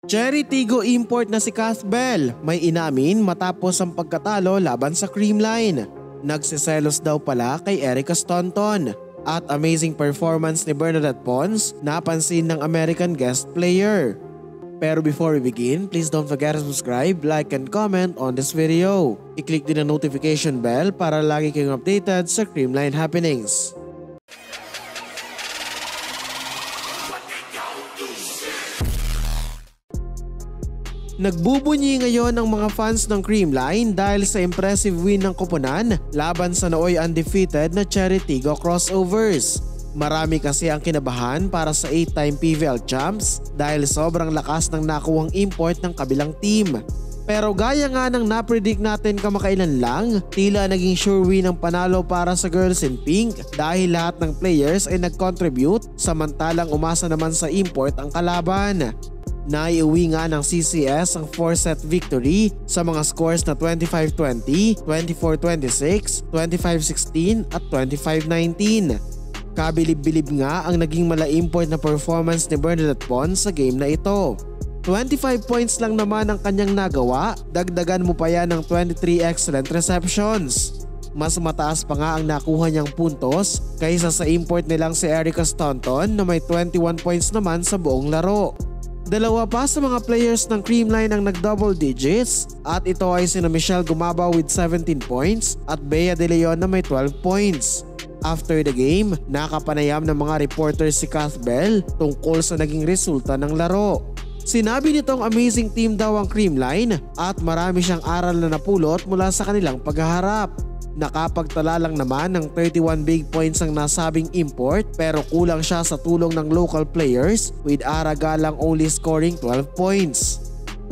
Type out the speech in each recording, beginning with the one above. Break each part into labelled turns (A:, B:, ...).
A: Cherry Tigo import na si Cathbell may inamin matapos ang pagkatalo laban sa Creamline. Nagsiselos daw pala kay Erica Staunton at amazing performance ni Bernadette Pons napansin ng American guest player. Pero before we begin, please don't forget to subscribe, like and comment on this video. I-click din ang notification bell para lagi kayong updated sa Creamline happenings. Nagbubunyi ngayon ang mga fans ng Creamline dahil sa impressive win ng koponan laban sa nooy undefeated na Cherry Tigo crossovers. Marami kasi ang kinabahan para sa 8-time PVL champs dahil sobrang lakas ng nakuwang import ng kabilang team. Pero gaya nga ng napredict natin kamakailan lang, tila naging sure win ang panalo para sa Girls in Pink dahil lahat ng players ay nag-contribute samantalang umasa naman sa import ang kalaban. Naiuwi nga ng CCS ang 4-set victory sa mga scores na 25-20, 24-26, 25-16 at 25-19. Kabilib-bilib nga ang naging mala-import na performance ni Bernadette Pons sa game na ito. 25 points lang naman ang kanyang nagawa, dagdagan mo pa yan ng 23 excellent receptions. Mas mataas pa nga ang nakuha niyang puntos kaysa sa import nilang si Erica Staunton na may 21 points naman sa buong laro. Dalawa pa sa mga players ng Creamline ang nag-double digits at ito ay sina Michelle Gumabaw with 17 points at Bea De Leon na may 12 points. After the game, nakapanayam ng mga reporters si Cathbell tungkol sa naging resulta ng laro. Sinabi nitong amazing team daw ang Creamline at marami siyang aral na napulot mula sa kanilang paghaharap. Nakapagtala lang naman ng 31 big points ang nasabing import pero kulang siya sa tulong ng local players with Araga lang only scoring 12 points.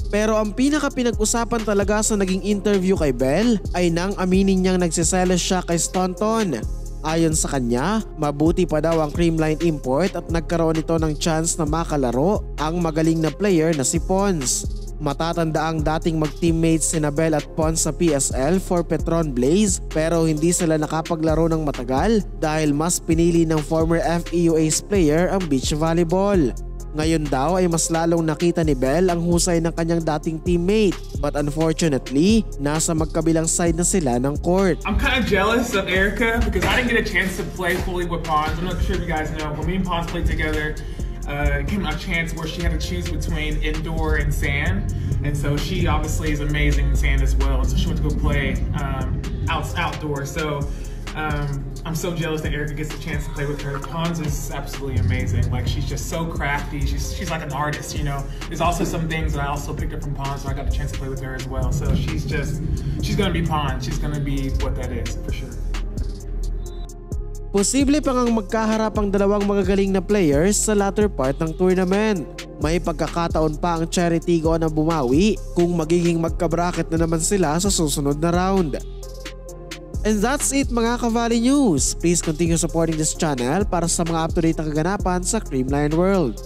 A: Pero ang pinaka-pinag-usapan talaga sa naging interview kay Bell ay nang aminin niyang nagsiselos siya kay Staunton. Ayon sa kanya, mabuti pa daw ang Creamline import at nagkaroon ito ng chance na makalaro ang magaling na player na si Pons. Matatanda ang dating mag-teammates sina Bell at Pons sa PSL for Petron Blaze pero hindi sila nakapaglaro ng matagal dahil mas pinili ng former FEU Ace player ang beach volleyball. Ngayon daw ay mas lalong nakita ni Bell ang husay ng kanyang dating teammate but unfortunately, nasa magkabilang side na sila ng court.
B: I'm kind of jealous of Erica because I didn't get a chance to play fully with Pons. I'm not sure if you guys know, when me and Pons played together, it came a chance where she had to choose between indoor and sand, and so she obviously is amazing in sand as well. So she went to go play outdoors. So I'm so jealous that Erica gets the chance to play with her. Pons is absolutely amazing. Like she's just so crafty. She's like an artist, you know. There's also some things that I also picked up from Pons, so I got the chance to play with her as well. So she's gonna be Pons. She's gonna be what that is for sure.
A: Posible pa ngang magkaharap ang dalawang magagaling na players sa latter part ng tournament. May pagkakataon pa ang Cherry Tigo na bumawi kung magiging magka-bracket na naman sila sa susunod na round. And that's it mga Ka-Valley News. Please continue supporting this channel para sa mga up-to-date na kaganapan sa Creamline World.